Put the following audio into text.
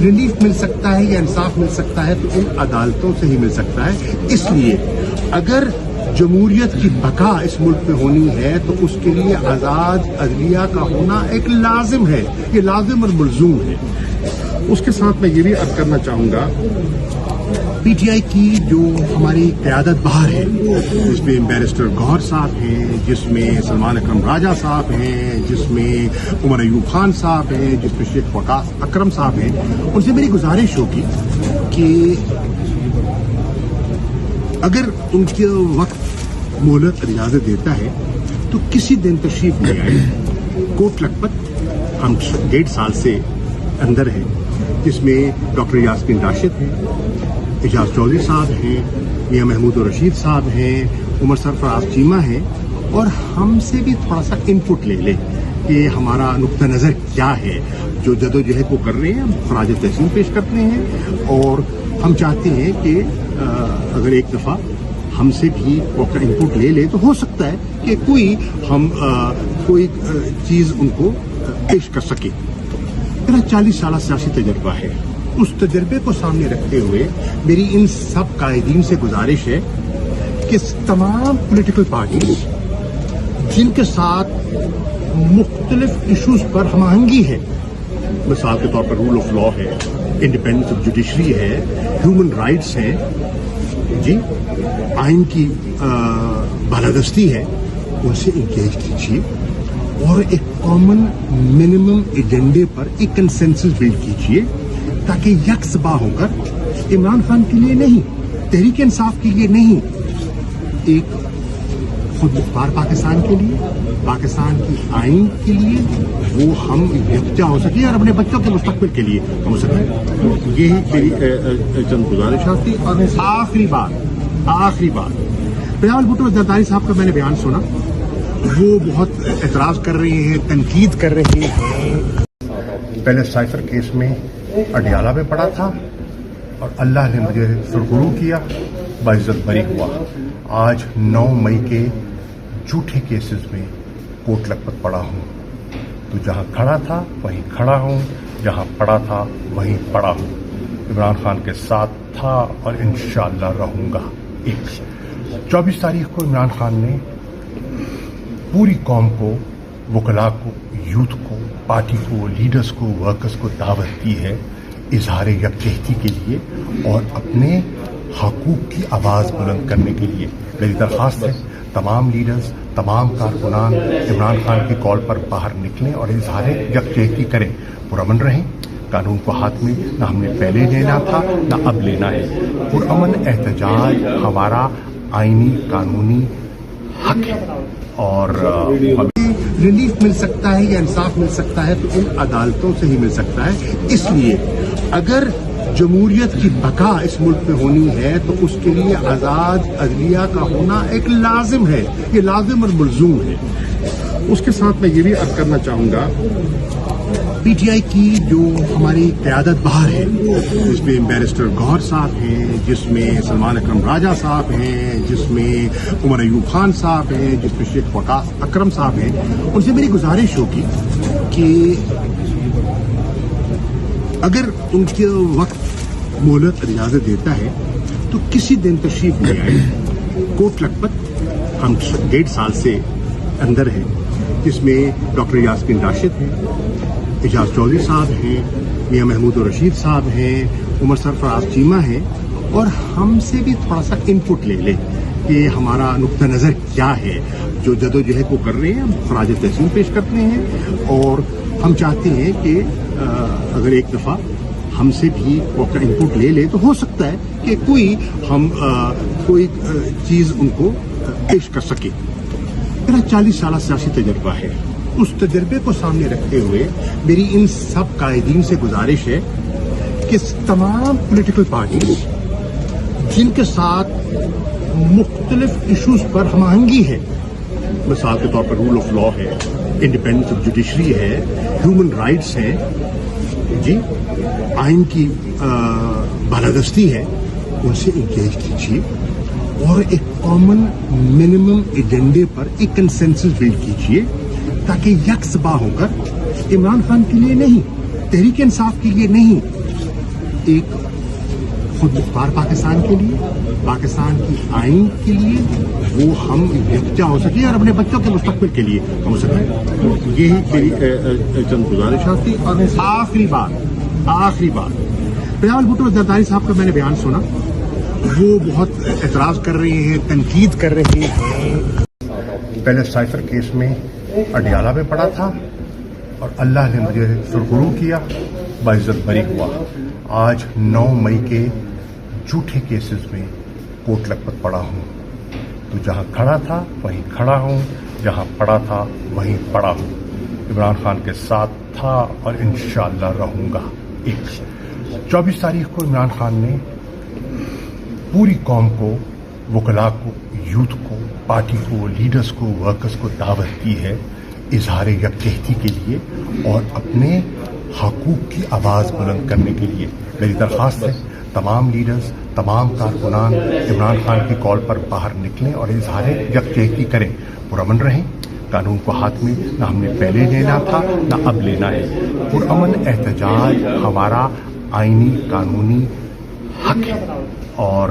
Relief مل سکتا ہے یا انصاف مل سکتا ہے تو ان عدالتوں سے ہی مل سکتا ہے. اس لیے اگر جمہوریت کی بقا اس ملک میں ہونی ہے تو اس کے لیے آزاد عدلیہ کا ہونا ایک لازم ہے، یہ لازم اور ملزوم ہے. اس کے ساتھ میں یہ بھی عرض کرنا چاہوں گا، پی ٹی آئی کی جو ہماری قیادت باہر ہے، جس میں بیرسٹر گوہر صاحب ہیں، جس میں سلمان اکرم راجہ صاحب ہیں، جس میں عمر ایوب خان صاحب ہیں، جس میں شیخ وقاص اکرم صاحب ہیں، ان سے میری گزارش ہوگی کہ اگر ان کے وقت مہلت اجازت دیتا ہے تو کسی دن تشریف لے آئے. کوٹ لکھپت ہم 1.5 سال سے اندر ہیں، جس میں ڈاکٹر یاسمین راشد ہیں، اعجاز چودھری صاحب ہیں، میاں محمود الرشید صاحب ہیں، عمر سرفراز چیمہ ہیں، اور ہم سے بھی تھوڑا سا انپٹ لے لیں کہ ہمارا نقطہ نظر کیا ہے. جو جدوجہد وہ کر رہے ہیں ہم خراج تحسین پیش کرتے ہیں، اور ہم چاہتے ہیں کہ اگر ایک دفعہ ہم سے بھی وہ اپنا انپٹ لے لے تو ہو سکتا ہے کہ کوئی چیز ان کو پیش کر سکے. میرا 40 سالہ سیاسی تجربہ ہے. اس تجربے کو سامنے رکھتے ہوئے میری ان سب قائدین سے گزارش ہے کہ تمام پولیٹیکل پارٹیز جن کے ساتھ مختلف ایشوز پر ہم آہنگی ہے، مثال کے طور پر رول آف لا ہے، انڈیپینڈنس آف جوڈیشری ہے، ہیومن رائٹس ہیں، جی آئین کی بالادستی ہے، ان سے انگیج کیجیے اور ایک کامن منیمم ایجنڈے پر ایک کنسنسس بلڈ کیجیے، تاکہ یک صبح ہو کر عمران خان کے لیے نہیں، تحریک انصاف کے لیے نہیں، ایک خود مختار پاکستان کے لیے، پاکستان کی آئین کے لیے وہ ہم یکجا ہو سکے اور اپنے بچوں کے مستقبل کے لیے ہم ہو سکیں. یہی میری چند گزارشات تھی. اور آخری بات بلاول بھٹو زرداری صاحب کا میں نے بیان سنا، وہ بہت اعتراض کر رہے ہیں، تنقید کر رہے ہیں. پہلے سائفر کیس میں اڈیالہ میں پڑا تھا اور اللہ نے مجھے سرخرو کیا، باعزت بری ہوا. آج 9 مئی کے جھوٹے کیسز میں کوٹ لکھپت پڑا ہوں، تو جہاں کھڑا تھا وہیں کھڑا ہوں، جہاں پڑا تھا وہیں پڑا ہوں. عمران خان کے ساتھ تھا اور انشاءاللہ رہوں گا. 24 تاریخ کو عمران خان نے پوری قوم کو، وکلاء کو، یوتھ کو، پارٹی کو، لیڈرز کو، ورکرز کو دعوت دی ہے اظہار یکجہتی کے لیے اور اپنے حقوق کی آواز بلند کرنے کے لیے. میری درخواست ہے تمام لیڈرز، تمام کارکنان عمران خان کی کال پر باہر نکلیں اور اظہار یکجہتی کریں. پرامن رہیں. قانون کو ہاتھ میں نہ ہم نے پہلے لینا تھا نہ اب لینا ہے. پرامن احتجاج ہمارا آئینی قانونی حق ہے، اور ریلیف مل سکتا ہے یا انصاف مل سکتا ہے تو ان عدالتوں سے ہی مل سکتا ہے. اس لیے اگر جمہوریت کی بقا اس ملک میں ہونی ہے تو اس کے لیے آزاد عدلیہ کا ہونا ایک لازم ہے، یہ لازم اور ملزوم ہے. اس کے ساتھ میں یہ بھی عرض کرنا چاہوں گا، پی ٹی آئی کی جو ہماری قیادت باہر ہے، جس میں بیرسٹر گوہر صاحب ہیں، جس میں سلمان اکرم راجہ صاحب ہیں، جس میں عمر ایوب خان صاحب ہیں، جس میں شیخ وقاص اکرم صاحب ہیں، ان سے میری گزارش ہوگی کہ اگر ان کے وقت مہلت اجازت دیتا ہے تو کسی دن تشریف لے آئے. کوٹ لکھپت ہم 1.5 سال سے اندر ہیں، جس میں ڈاکٹر یاسمین راشد ہیں، اعجاز چودھری صاحب ہیں، میاں محمود الرشید صاحب ہیں، عمر سرفراز چیمہ ہیں، اور ہم سے بھی تھوڑا سا انپٹ لے لیں کہ ہمارا نقطہ نظر کیا ہے. جو جدوجہد وہ کر رہے ہیں ہم خراج تحسین پیش کرتے ہیں، اور ہم چاہتے ہیں کہ اگر ایک دفعہ ہم سے بھی وہ اپنا انپٹ لے لے تو ہو سکتا ہے کہ کوئی چیز ان کو پیش کر سکے. میرا 40 سالہ سیاسی تجربہ ہے. اس تجربے کو سامنے رکھتے ہوئے میری ان سب قائدین سے گزارش ہے کہ تمام پولیٹیکل پارٹیز جن کے ساتھ مختلف ایشوز پر ہم آہنگی ہے، مثال کے طور پر رول آف لا ہے، انڈیپینڈنس آف جوڈیشری ہے، ہیومن رائٹس ہیں، جی آئین کی بالادستی ہے، ان سے انگیج کیجیے اور ایک کامن منیمم ایجنڈے پر ایک کنسنسس بلڈ کیجیے، تاکہ یک صبح ہو کر عمران خان کے لیے نہیں، تحریک انصاف کے لیے نہیں، ایک خود مختار پاکستان کے لیے، پاکستان کی آئین کے لیے وہ ہم یکجا ہو سکے اور اپنے بچوں کے مستقبل کے لیے ہو سکے. یہی میری چند گزارشات تھی. اور آخری بات بلاول بھٹو زرداری صاحب کا میں نے بیان سنا. وہ بہت اعتراض کر رہے ہیں، تنقید کر رہے ہیں. پہلے سائفر کیس میں اڈیالہ میں پڑا تھا اور اللہ نے مجھے سرخرو کیا، باعزت بری ہوا. آج 9 مئی کے جھوٹے کیسز میں کوٹ لکھپت پڑا ہوں. تو جہاں کھڑا تھا وہیں کھڑا ہوں، جہاں پڑا تھا وہیں پڑا ہوں. عمران خان کے ساتھ تھا اور انشاءاللہ رہوں گا. 24 تاریخ کو عمران خان نے پوری قوم کو، وکلاء کو، یوتھ کو، پارٹی کو، لیڈرز کو، ورکرز کو دعوت کی ہے اظہار یکجہتی کے لیے اور اپنے حقوق کی آواز بلند کرنے کے لیے. میری درخواست ہے تمام لیڈرز، تمام کارکنان عمران خان کی کال پر باہر نکلیں اور اظہار یکجہتی کریں. پرامن رہیں. قانون کو ہاتھ میں نہ ہم نے پہلے لینا تھا نہ اب لینا ہے. پرامن احتجاج ہمارا آئینی قانونی حق ہے اور